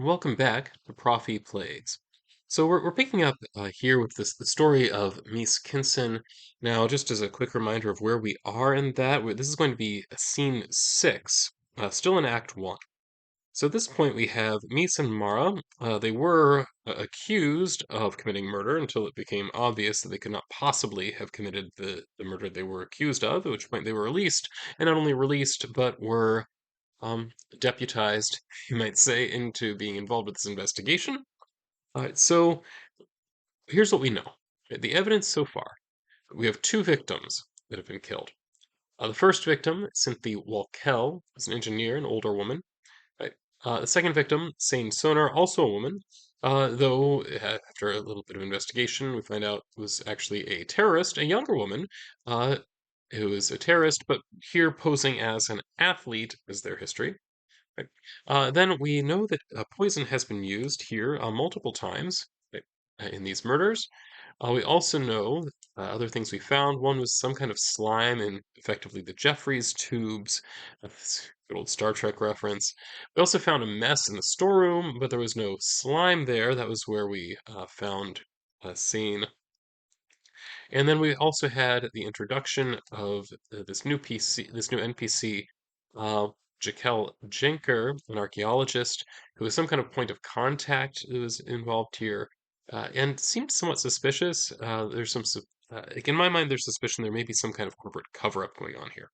Welcome back to Prophy Plays. So we're picking up here with the story of Miss Kinson. Now, just as a quick reminder of where we are in that, this is going to be scene 6, still in Act 1. So at this point, we have Mese and Mara. They were accused of committing murder until it became obvious that they could not possibly have committed the murder they were accused of, at which point they were released, and not only released, but were deputized, you might say, into being involved with this investigation. So here's what we know. The evidence so far. We have two victims that have been killed. The first victim, Cynthy Walkell, is an engineer, an older woman. Right? The second victim, Sane Sonar, also a woman, though after a little bit of investigation, we find out was actually a terrorist, a younger woman, uh, who is a terrorist, but here posing as an athlete is their history. Right. Then we know that poison has been used here multiple times, right, in these murders. We also know other things we found. One was some kind of slime in effectively the Jeffries tubes. This good old Star Trek reference. We also found a mess in the storeroom, but there was no slime there. That was where we found a scene. And then we also had the introduction of this new NPC, uh, Jaquel Jenker, an archaeologist who was some kind of point of contact who was involved here, and seemed somewhat suspicious. Like in my mind, there's suspicion there may be some kind of corporate cover-up going on here.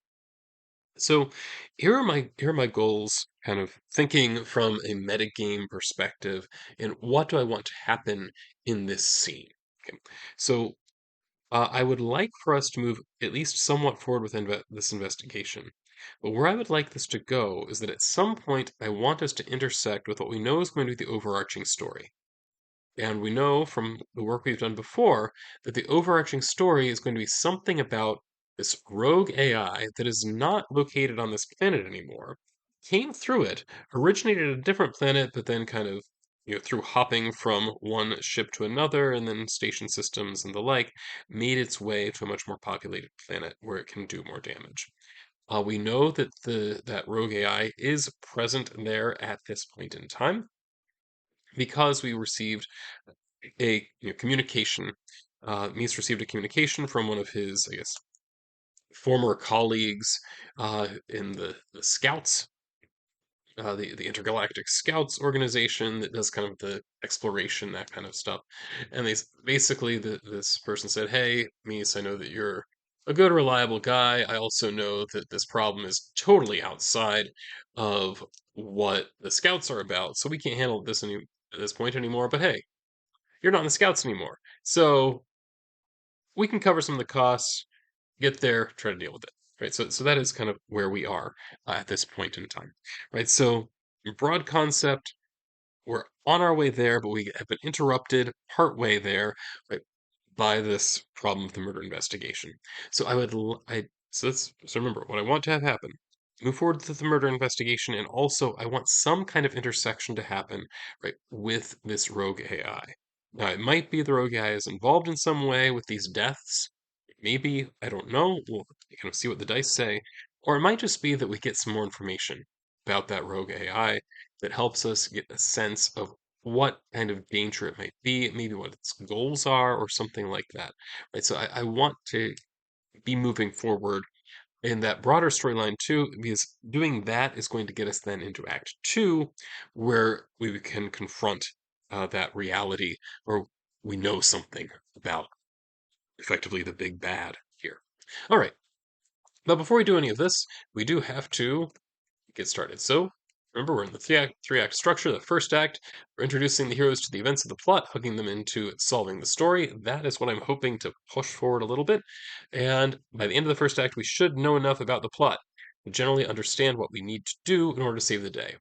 So here are my goals, kind of thinking from a metagame perspective, and what do I want to happen in this scene? Okay. So I would like for us to move at least somewhat forward with this investigation. But where I would like this to go is that at some point I want us to intersect with what we know is going to be the overarching story. And we know from the work we've done before that the overarching story is going to be something about this rogue AI that is not located on this planet anymore, came through it, originated at a different planet, but then kind of, through hopping from one ship to another and then station systems and the like, made its way to a much more populated planet where it can do more damage. We know that that rogue AI is present there at this point in time because we received communication. Mies received a communication from one of his, I guess, former colleagues in the Scouts, the Intergalactic Scouts organization that does kind of the exploration, that kind of stuff. And basically, this person said, "Hey, Mies, I know that you're a good, reliable guy. I also know that this problem is totally outside of what the Scouts are about, so we can't handle at this point anymore. But hey, you're not in the Scouts anymore. So we can cover some of the costs, get there, try to deal with it. Right. So that is kind of where we are at this point in time. Right. So broad concept, we're on our way there, but we have been interrupted partway there, right, by this problem of the murder investigation. So so remember what I want to have happen. Move forward with the murder investigation, and also I want some kind of intersection to happen, right, with this rogue AI. Now, it might be the rogue AI is involved in some way with these deaths. Maybe, I don't know. We'll kind of see what the dice say. Or it might just be that we get some more information about that rogue AI that helps us get a sense of what kind of danger it might be, maybe what its goals are, or something like that. Right. So I want to be moving forward in that broader storyline too, because doing that is going to get us then into Act Two, where we can confront that reality, or we know something about effectively the big bad here. All right, but before we do any of this, we do have to get started. So remember, we're in the three act structure. The first act, we're introducing the heroes to the events of the plot, hooking them into solving the story. That is what I'm hoping to push forward a little bit. And by the end of the first act, we should know enough about the plot to generally understand what we need to do in order to save the day.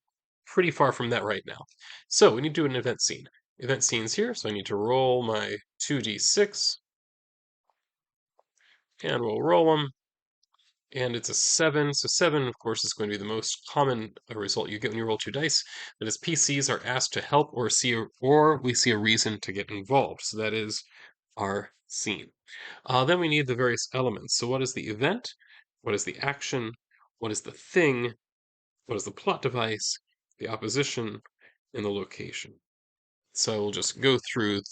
Pretty far from that right now. So we need to do an event scene. Event scene's here, so I need to roll my 2d6, and we'll roll them. And it's a 7. So 7, of course, is going to be the most common result you get when you roll two dice. That is, PCs are asked to help or we see a reason to get involved. So that is our scene. Then we need the various elements. So what is the event? What is the action? What is the thing? What is the plot device? The opposition? and the location. So we'll just go through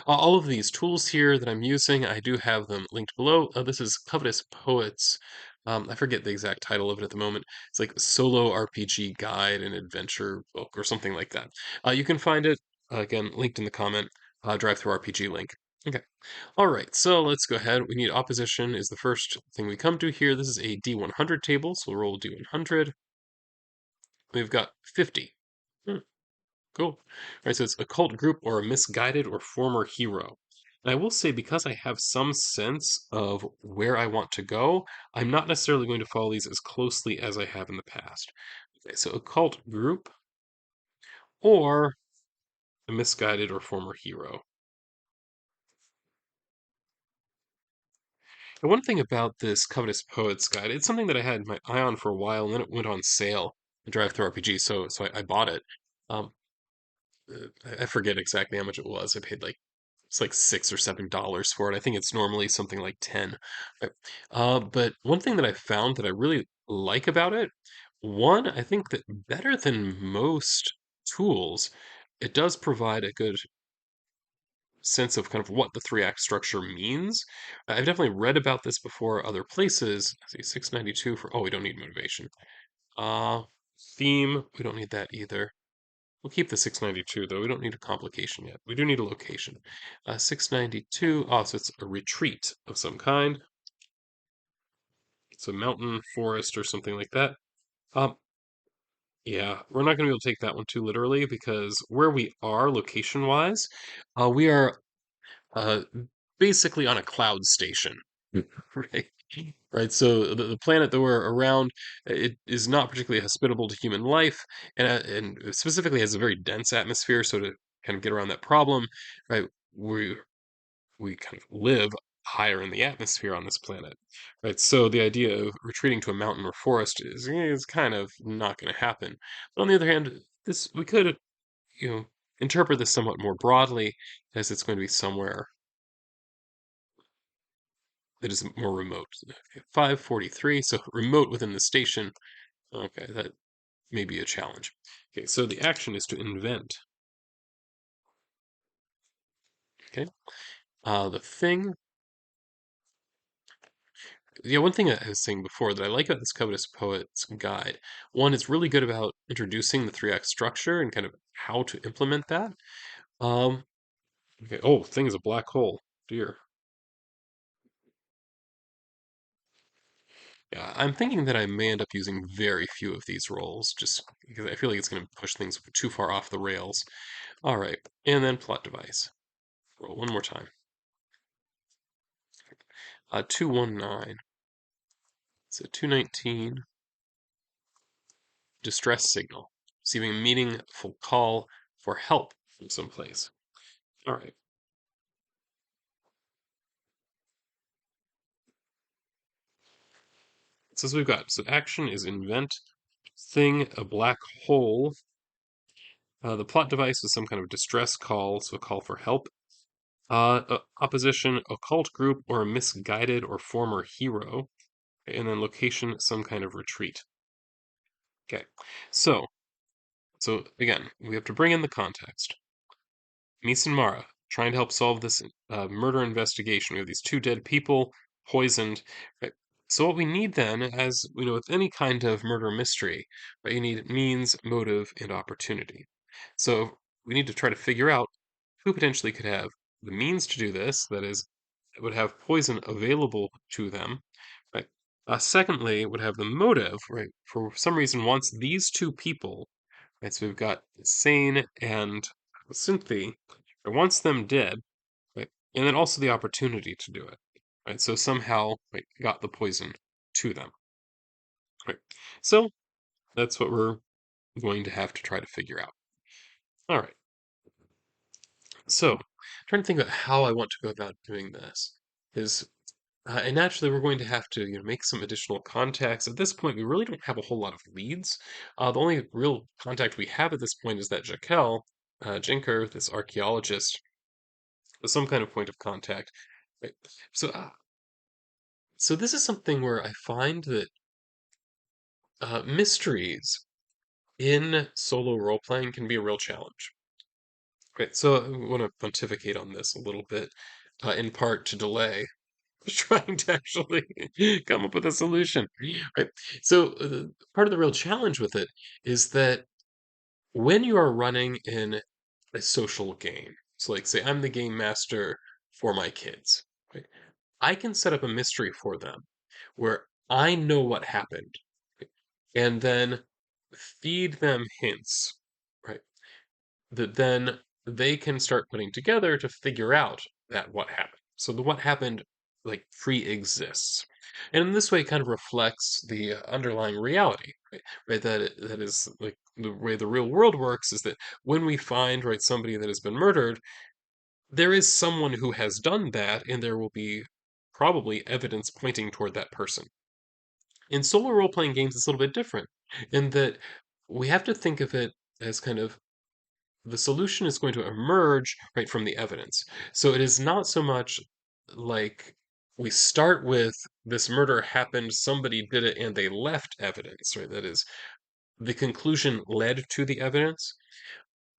all of these tools here that I'm using. I do have them linked below. This is Covetous Poets. I forget the exact title of it at the moment. It's like Solo RPG Guide and Adventure Book or something like that. You can find it again linked in the comment. Drive through RPG link. Okay. All right. So let's go ahead. We need opposition is the first thing we come to here. This is a D100 table. So we'll roll D100. We've got 50. Cool. All right, so it's a cult group or a misguided or former hero. And I will say, because I have some sense of where I want to go, I'm not necessarily going to follow these as closely as I have in the past. Okay, so a cult group or a misguided or former hero. And one thing about this Covetous Poets Guide, it's something that I had my eye on for a while, and then it went on sale in Drive Through RPG, so I bought it. Um, I forget exactly how much it was. I paid like it's like $6 or $7 for it. I think it's normally something like 10. Right? But one thing that I found that I really like about it, one, I think that better than most tools, it does provide a good sense of kind of what the three act structure means. I've definitely read about this before other places. Let's see, 692 for, oh, we don't need motivation. Uh, theme, we don't need that either. We'll keep the 692 though. We don't need a complication yet. We do need a location. 692. Oh, so it's a retreat of some kind. It's a mountain, forest, or something like that. Um, yeah, we're not going to be able to take that one too literally because where we are location-wise, we are uh, basically on a cloud station. Right. Right. So the planet that we're around, it is not particularly hospitable to human life, and specifically has a very dense atmosphere. So to kind of get around that problem, right, we we kind of live higher in the atmosphere on this planet, right? So the idea of retreating to a mountain or forest is kind of not going to happen. But on the other hand, this we could you know interpret this somewhat more broadly as it's going to be somewhere that is more remote. Okay, 543, so remote within the station. Okay, that may be a challenge. Okay, so the action is to invent. Okay, the thing. Yeah, one thing I was saying before that I like about this Covetous Poet's Guide, one, it's really good about introducing the three act structure and kind of how to implement that. Um, okay, oh, thing is a black hole. Dear. Yeah, I'm thinking that I may end up using very few of these rolls, just because I feel like it's going to push things too far off the rails. All right, and then plot device. Roll one more time. 219. So 219, distress signal. Receiving a meaningful call for help from someplace. All right. So as we've got, so action is invent, thing, a black hole. The plot device is some kind of distress call, so a call for help. Opposition, occult group, or a misguided or former hero. And then location, some kind of retreat. Okay, so again, we have to bring in the context. Mese and Mara trying to help solve this murder investigation. We have these two dead people, poisoned. Right? So what we need then, as we know with any kind of murder mystery, right, you need means, motive, and opportunity. So we need to try to figure out who potentially could have the means to do this, that is, would have poison available to them, right? Secondly, would have the motive, right? For some reason, wants these two people, right? So we've got Sane and Cynthy, or wants them dead, right? And then also the opportunity to do it, right? So somehow, right, got the poison to them, right? So that's what we're going to have to try to figure out. All right. So, trying to think about how I want to go about doing this is, and naturally, we're going to have to, make some additional contacts. At this point, we really don't have a whole lot of leads. The only real contact we have at this point is that Jaquel, Jinker, this archaeologist, with some kind of point of contact. Right. So, so this is something where I find that mysteries in solo role playing can be a real challenge. Right, so I want to pontificate on this a little bit, in part to delay trying to actually come up with a solution. Right. So part of the real challenge with it is that when you are running in a social game, so like say I'm the game master for my kids, right? I can set up a mystery for them where I know what happened, right? And then feed them hints, right? That then they can start putting together to figure out that what happened. So the what happened like pre-exists. And in this way it kind of reflects the underlying reality, right? Right, that is like the way the real world works is that when we find right somebody that has been murdered, there is someone who has done that and there will be probably evidence pointing toward that person. In solo role-playing games it's a little bit different in that we have to think of it as kind of the solution is going to emerge right from the evidence. So it is not so much like we start with this murder happened, somebody did it, and they left evidence, right? That is, the conclusion led to the evidence.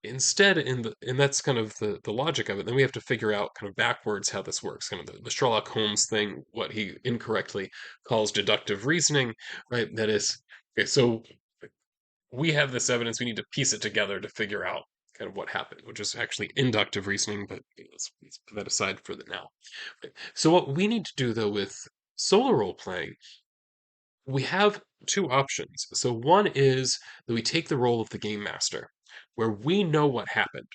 Instead, and that's kind of the logic of it. Then we have to figure out kind of backwards how this works, kind of the Sherlock Holmes thing, what he incorrectly calls deductive reasoning, right? That is, okay, so we have this evidence, we need to piece it together to figure out kind of what happened, which is actually inductive reasoning, but let's put that aside for the now. Right. So what we need to do though with solo role playing, we have two options. So one is that we take the role of the game master, where we know what happened,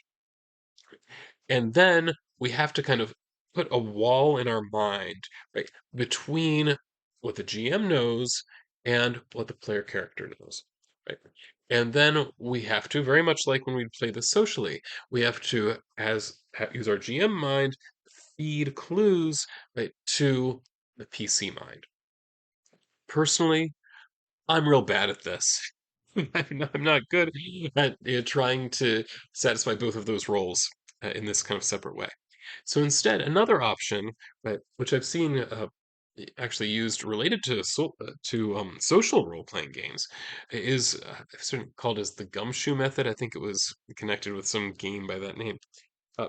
and then we have to kind of put a wall in our mind, right, between what the GM knows and what the player character knows, right? And then we have to, very much like when we play this socially, we have to, use our GM mind, feed clues, right, to the PC mind. Personally, I'm real bad at this. I'm not good at trying to satisfy both of those roles in this kind of separate way. So instead, another option, right, which I've seen actually used related to social role-playing games, is sort of called as the gumshoe method. I think it was connected with some game by that name.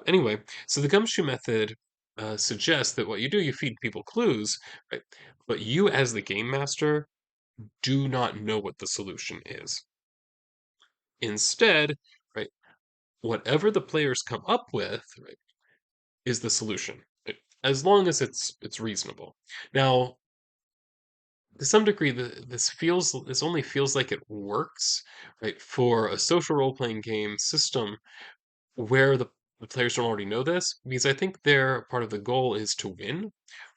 Anyway, so the gumshoe method suggests that what you do, you feed people clues, right? But you, as the game master, do not know what the solution is. Instead, right, whatever the players come up with, right, is the solution, right? As long as it's reasonable. Now, to some degree, this only feels like it works, right, for a social role playing game system where the players don't already know this, because I think their part of the goal is to win,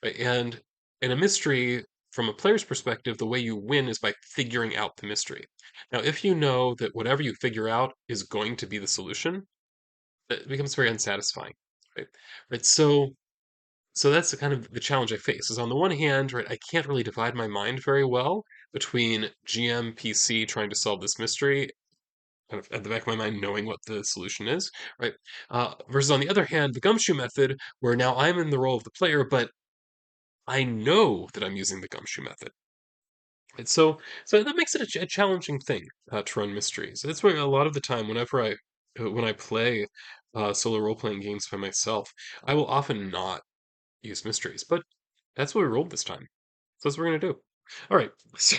right? And in a mystery, from a player's perspective, the way you win is by figuring out the mystery. Now, if you know that whatever you figure out is going to be the solution, it becomes very unsatisfying, right? Right. So that's the kind of the challenge I face. Is on the one hand, right, I can't really divide my mind very well between GM PC trying to solve this mystery kind of at the back of my mind knowing what the solution is, right? Versus on the other hand, the gumshoe method, where now I'm in the role of the player, but I know that I'm using the gumshoe method. And so that makes it a challenging thing to run mysteries. That's why a lot of the time, when I play solo role playing games by myself, I will often not use mysteries. But that's what we rolled this time. So that's what we're gonna do. All right. So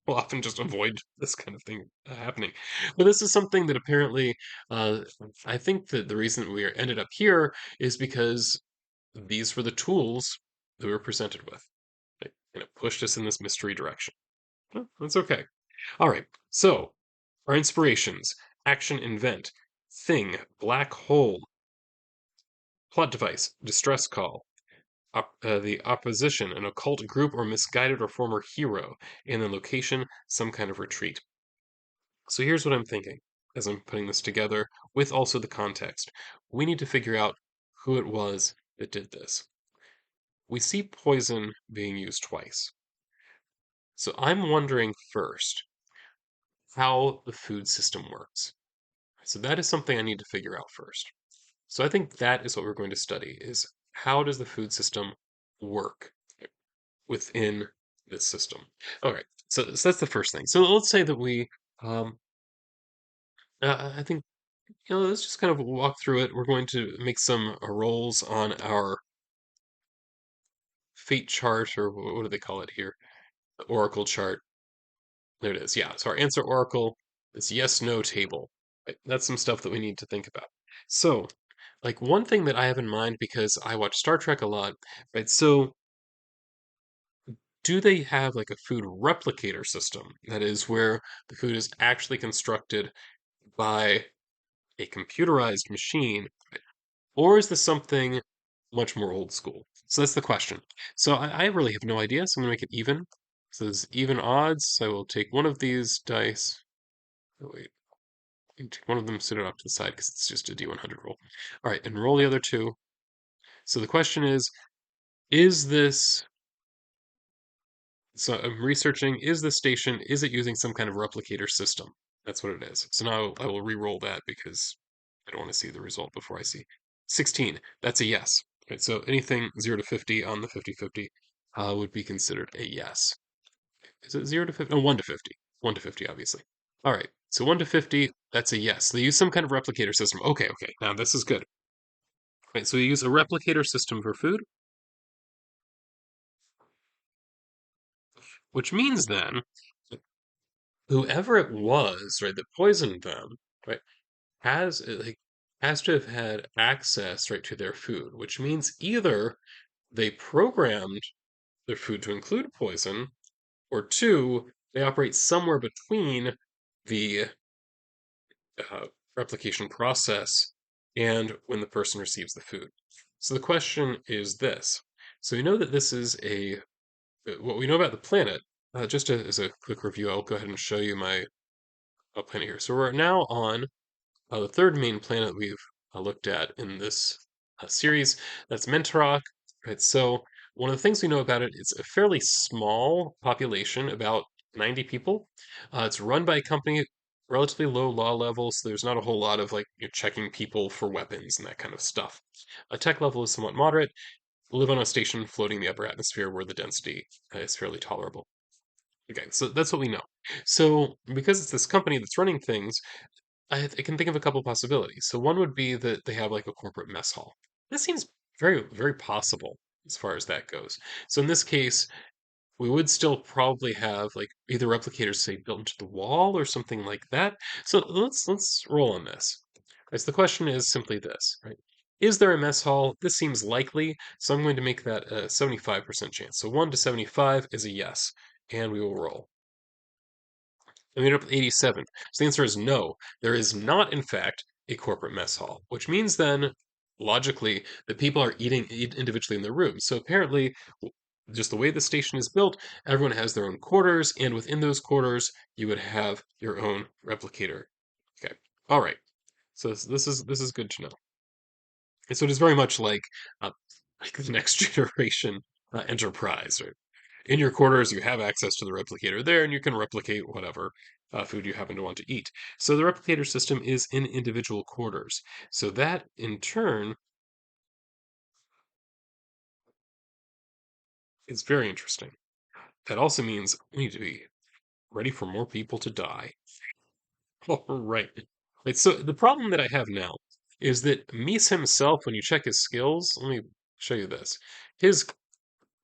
we'll often just avoid this kind of thing happening. But this is something that apparently, uh, I think that the reason we ended up here is because these were the tools that we were presented with. And it pushed us in this mystery direction. Well, that's okay. All right. So our inspirations: action, invent, thing, black hole, plot device, distress call, the opposition, an occult group or misguided or former hero, and the location, some kind of retreat. So here's what I'm thinking as I'm putting this together with also the context. We need to figure out who it was that did this. We see poison being used twice. So I'm wondering first how the food system works. So that is something I need to figure out first. So I think that is what we're going to study is how does the food system work within this system? All right. So that's the first thing. So let's say that we um, I think, let's just kind of walk through it. We're going to make some rolls on our fate chart, or what do they call it here? The oracle chart. There it is. Yeah. So our answer oracle is yes, no table. Right? That's some stuff that we need to think about. So, like one thing that I have in mind because I watch Star Trek a lot, right? So, do they have like a food replicator system? That is where the food is actually constructed by a computerized machine, or is this something much more old school? So that's the question. So I really have no idea, so I'm gonna make it even. So there's even odds. So I will take one of these dice. Oh, wait, take one of them, sit it off to the side because it's just a D100 roll. All right, and roll the other two. So the question is this, so I'm researching, is this station, is it using some kind of replicator system? That's what it is. So now I will re-roll that because I don't want to see the result before I see. 16, that's a yes. Right, so anything 0 to 50 on the 50-50 would be considered a yes. Is it 0 to 50? Oh, 1 to 50. 1 to 50, obviously. All right, so 1 to 50, that's a yes. They use some kind of replicator system. Okay, okay, now this is good. Right, so we use a replicator system for food, which means then whoever it was, right, that poisoned them, right, like has to have had access, right, to their food, which means either they programmed their food to include poison, or two, they operate somewhere between the uh, replication process and when the person receives the food. So the question is this. So we know that this is what we know about the planet, as a quick review, I'll go ahead and show you my planet here. So we're now on the third main planet we've looked at in this series. That's Mentorok. Right. So one of the things we know about it, it's a fairly small population, about 90 people. It's run by a company, relatively low law level, so there's not a whole lot of like checking people for weapons and that kind of stuff. A tech level is somewhat moderate. Live on a station floating in the upper atmosphere where the density is fairly tolerable. Okay, so that's what we know. So because it's this company that's running things, I can think of a couple possibilities. So one would be that they have like a corporate mess hall. This seems very, very possible as far as that goes. So in this case, we would still probably have like either replicators say built into the wall or something like that. So let's roll on this. Right, so the question is simply this, right? Is there a mess hall? This seems likely, so I'm going to make that a 75% chance. So 1 to 75 is a yes, and we will roll. I ended up with 87. So the answer is no. There is not, in fact, a corporate mess hall, which means then, logically, that people are eat individually in their rooms. So apparently, just the way the station is built, everyone has their own quarters, and within those quarters, you would have your own replicator. Okay. All right. So this is good to know. And so it is very much uh, like the next generation enterprise, right? In your quarters, you have access to the replicator there, and you can replicate whatever food you happen to want to eat. So the replicator system is in individual quarters. So that, in turn, is very interesting. That also means we need to be ready for more people to die. All right. Right, so the problem that I have now is that Mies himself, when you check his skills, let me show you this. His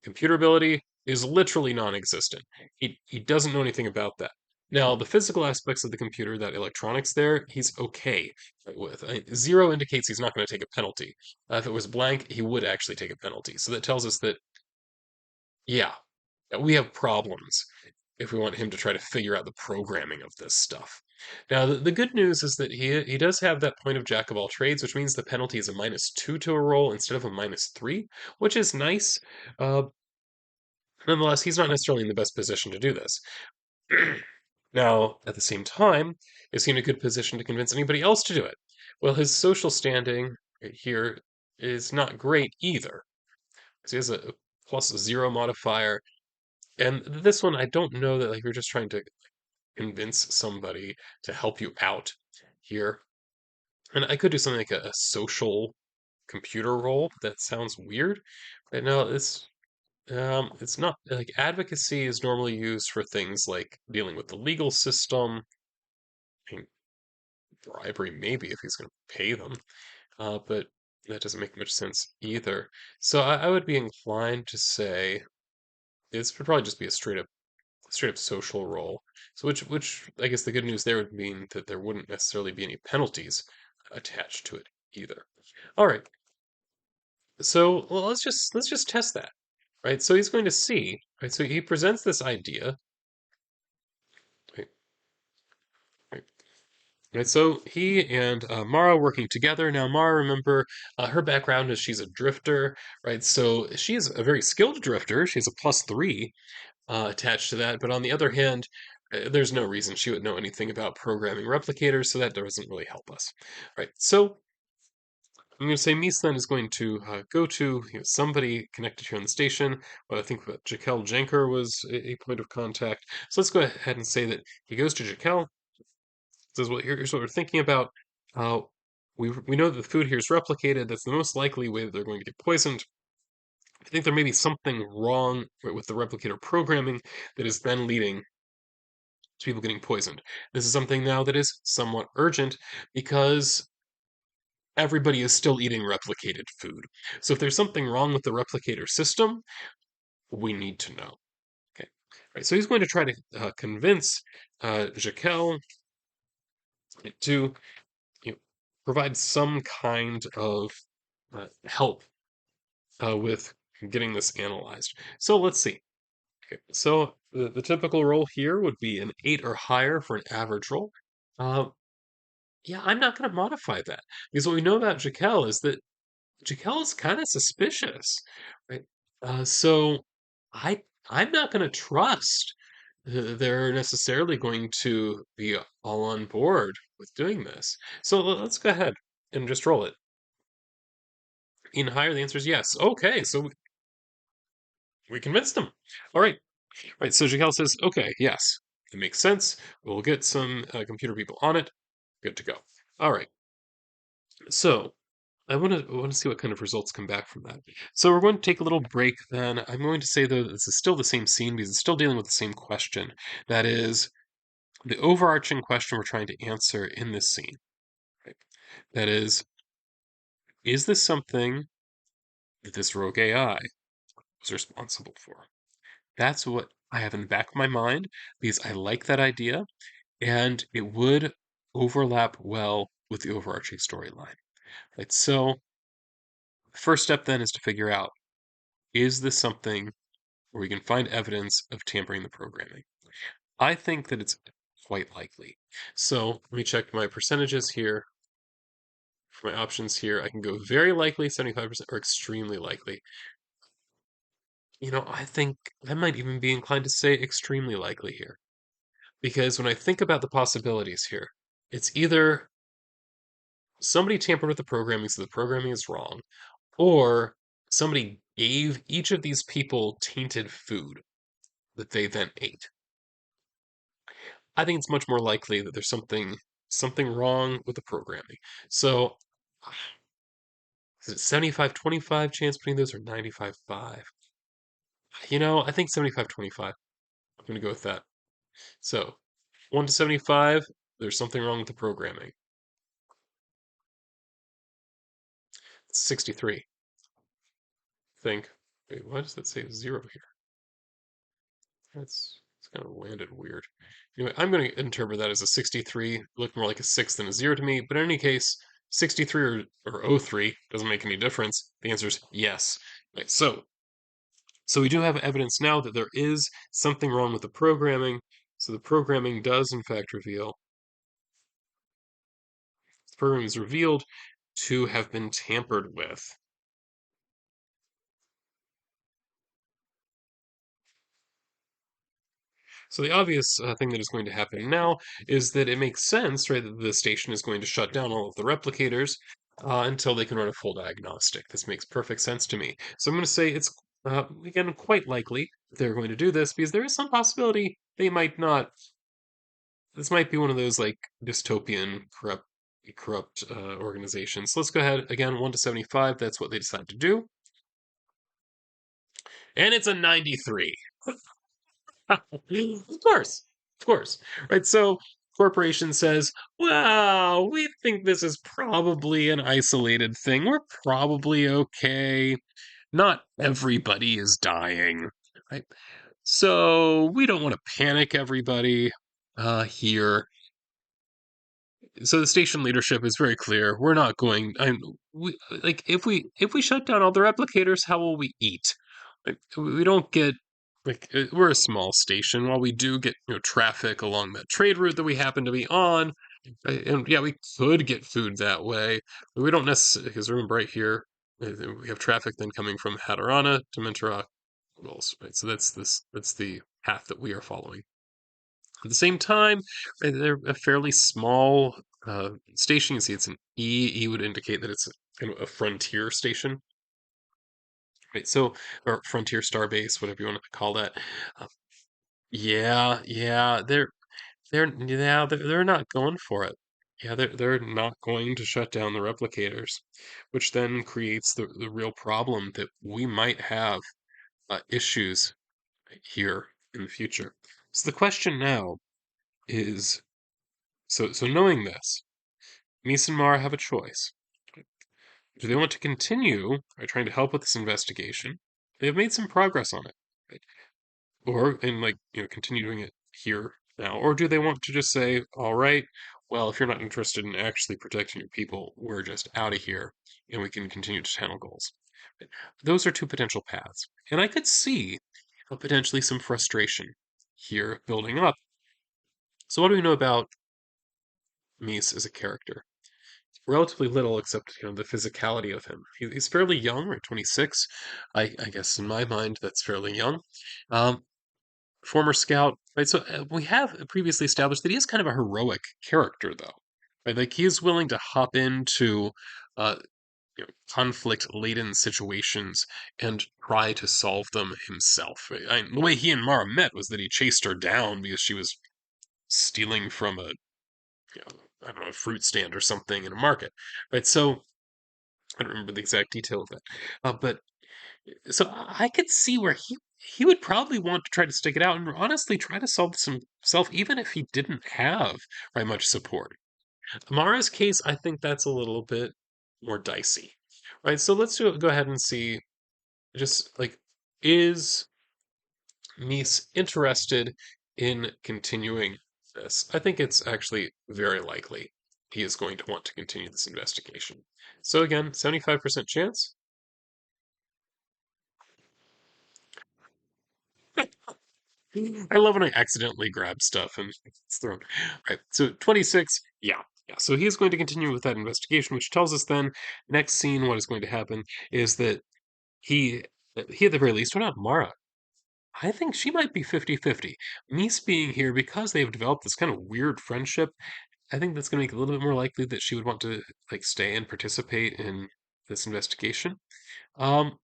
computer ability is literally non-existent. He doesn't know anything about that. Now, the physical aspects of the computer, that electronics there, he's okay with. Zero indicates he's not going to take a penalty. If it was blank, he would actually take a penalty. So that tells us that, yeah, we have problems if we want him to try to figure out the programming of this stuff. Now, the good news is that he does have that point of jack of all trades, which means the penalty is a -2 to a roll instead of a -3, which is nice. Uh, Nonetheless, he's not necessarily in the best position to do this. Now, at the same time, is he in a good position to convince anybody else to do it? Well, his social standing right here is not great either. So he has a +0 modifier. And this one, I don't know that like you're just trying to convince somebody to help you out here. And I could do something like a social computer role. That sounds weird. Right now, it's not like advocacy is normally used for things like dealing with the legal system. bribery, maybe, if he's going to pay them. But that doesn't make much sense either. So I would be inclined to say this would probably just be a straight up social role. So which I guess the good news there would mean that there wouldn't necessarily be any penalties attached to it either. All right. So well, let's just test that, right? So he's going to see, right? So he presents this idea, right? Right. Right, so he and Mara working together. Now, Mara, remember, her background is she's a drifter, right? So she's a very skilled drifter. She's a +3 attached to that. But on the other hand, there's no reason she would know anything about programming replicators, so that doesn't really help us, right? So I'm going to say Mies then is going to go to somebody connected here on the station. Well, I think that Jaquel Janker was a point of contact. So let's go ahead and say that he goes to Jaquel, says, well, here's what we're thinking about. Uh, we know that the food here is replicated. That's the most likely way that they're going to get poisoned. I think there may be something wrong with the replicator programming that is then leading to people getting poisoned. This is something now that is somewhat urgent because everybody is still eating replicated food. So if there's something wrong with the replicator system, we need to know. Okay, right. So he's going to try to convince Jaquel to provide some kind of help with getting this analyzed. So let's see. Okay, so the typical roll here would be an 8 or higher for an average roll. Uh, yeah, I'm not going to modify that because what we know about Jaquel is that Jaquel is kind of suspicious, right? So I I'm not going to trust they're necessarily going to be all on board with doing this. So let's go ahead and just roll it. In higher, the answer is yes. Okay, so we convinced them. All right. Right. So Jaquel says, okay, yes, it makes sense. We'll get some computer people on it. Good to go. All right. So I want to see what kind of results come back from that. So we're going to take a little break then. I'm going to say though this is still the same scene because it's still dealing with the same question. That is the overarching question we're trying to answer in this scene. Right? That is this something that this rogue AI was responsible for? That's what I have in the back of my mind because I like that idea and it would overlap well with the overarching storyline. Right? So the first step then is to figure out, is this something where we can find evidence of tampering the programming? I think that it's quite likely. So let me check my percentages here. For my options here, I can go very likely, 75%, or extremely likely. I think I might even be inclined to say extremely likely here. Because when I think about the possibilities here, it's either somebody tampered with the programming so the programming is wrong, or somebody gave each of these people tainted food that they then ate. I think it's much more likely that there's something wrong with the programming. So is it 75-25 chance between those or 95-5? I think 75-25. I'm gonna go with that. So 1 to 75, there's something wrong with the programming. 63. Think. Wait, why does that say 0 here? It's kind of landed weird. Anyway, I'm going to interpret that as a 63. Looked more like a 6 than a 0 to me, but in any case, 63 or 03 doesn't make any difference. The answer is yes. Right, so we do have evidence now that there is something wrong with the programming. So the programming does in fact reveal, the programming is revealed to have been tampered with. So the obvious thing that is going to happen now is that it makes sense, right, that the station is going to shut down all of the replicators until they can run a full diagnostic. This makes perfect sense to me. So I'm going to say it's, again, quite likely they're going to do this because there is some possibility they might not. This might be one of those like dystopian corrupt organizations. So let's go ahead again, 1 to 75. That's what they decide to do, and it's a 93. Of course, right? So corporation says, well, we think this is probably an isolated thing. We're probably okay. Not everybody is dying, right? So we don't want to panic everybody here. So the station leadership is very clear. We're not going. We like if we shut down all the replicators, how will we eat? Like we don't get we're a small station. While we do get traffic along that trade route that we happen to be on, and yeah, we could get food that way. But we don't necessarily because remember right here we have traffic then coming from Hadarana to Mentorok, right? So that's the path that we are following. At the same time, they're a fairly small station. You see it's an E. E would indicate that it's kind of a frontier station, right? So, or frontier starbase, whatever you want to call that. Uh, yeah, they're not going for it. Yeah, they're not going to shut down the replicators, which then creates the real problem that we might have issues here in the future. So the question now is, so knowing this, Mese and Mara have a choice. Do they want to continue by trying to help with this investigation? They have made some progress on it, right? Or and continue doing it here now, or do they want to just say, all right, well, if you're not interested in actually protecting your people, we're just out of here and we can continue to channel goals. Right? Those are two potential paths. And I could see potentially some frustration here building up. So what do we know about Mies as a character? Relatively little, except the physicality of him. He's fairly young, right? 26. I guess in my mind that's fairly young. Um, Former scout, right? So we have previously established that he is kind of a heroic character, though, right? Like he is willing to hop into uh, conflict-laden situations and try to solve them himself. The way he and Mara met was that he chased her down because she was stealing from a I don't know, a fruit stand or something in a market, right? So I don't remember the exact detail of that, but so I could see where he would probably want to try to stick it out and honestly try to solve this himself, even if he didn't have very much support. Amara's case, I think that's a little bit more dicey, right? So go ahead and see, just is Mies interested in continuing this? I think it's actually very likely he is going to want to continue this investigation. So again, 75% chance. I love when I accidentally grab stuff and it's thrown. Right. So 26, yeah. So he's going to continue with that investigation, which tells us then next scene what is going to happen is that he he at the very least, what about Mara? I think she might be 50-50. Mies being here because they have developed this kind of weird friendship, I think that's going to make it a little bit more likely that she would want to stay and participate in this investigation. Um,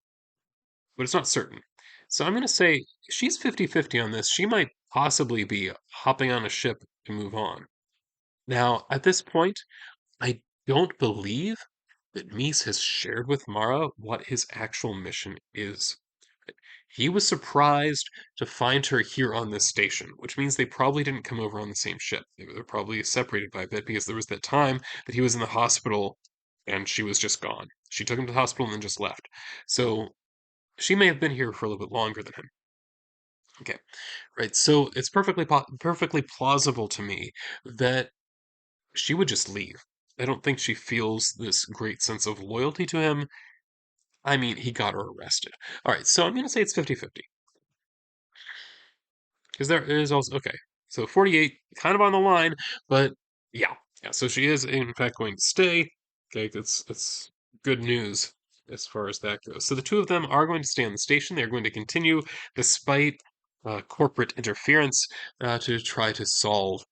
but it's not certain. So I'm going to say she's 50-50 on this. She might possibly be hopping on a ship to move on. Now, at this point, I don't believe that Mies has shared with Mara what his actual mission is. He was surprised to find her here on this station, which means they probably didn't come over on the same ship. They were probably separated by a bit because there was that time that he was in the hospital and she was just gone. She took him to the hospital and then just left. So she may have been here for a little bit longer than him. Okay, right. So it's perfectly plausible to me that she would just leave. I don't think she feels this great sense of loyalty to him. I mean, he got her arrested. All right, so I'm going to say it's 50-50. Because there is also, okay, so 48, kind of on the line, but yeah. So she is, in fact, going to stay. Okay, that's good news as far as that goes. So the two of them are going to stay on the station. They're going to continue, despite corporate interference, to try to solve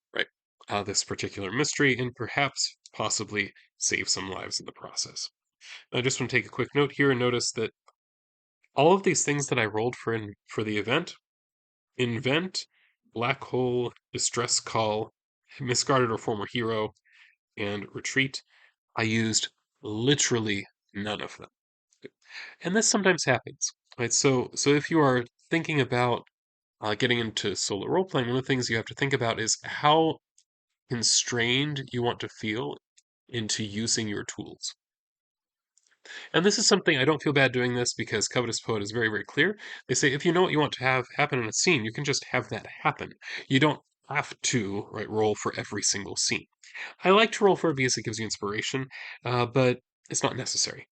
this particular mystery and perhaps possibly save some lives in the process. I just want to take a quick note here and notice that all of these things that I rolled for the event, invent, black hole, distress call, misguarded or former hero, and retreat, I used literally none of them. And this sometimes happens, right? So if you are thinking about getting into solo role playing, one of the things you have to think about is how constrained you want to feel into using your tools. And this is something I don't feel bad doing this because Covetous Poet is very, very clear. They say if you know what you want to have happen in a scene, you can just have that happen. You don't have to, right, roll for every single scene. I like to roll for it because it gives you inspiration, but it's not necessary.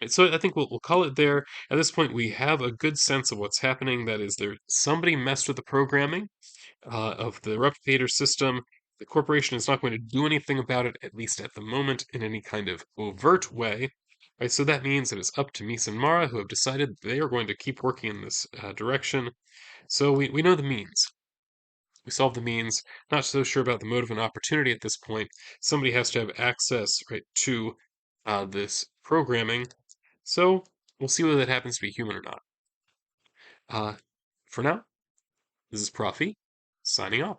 And so I think we'll call it there. At this point, we have a good sense of what's happening. That is, there somebody messed with the programming of the replicator system. The corporation is not going to do anything about it, at least at the moment, in any kind of overt way. Right, so that means that it's up to Mese and Mara, who have decided they are going to keep working in this direction. So we know the means. We solve the means. Not so sure about the motive and opportunity at this point. Somebody has to have access, right, to this programming. So we'll see whether that happens to be human or not. Uh, for now, this is Profi, signing off.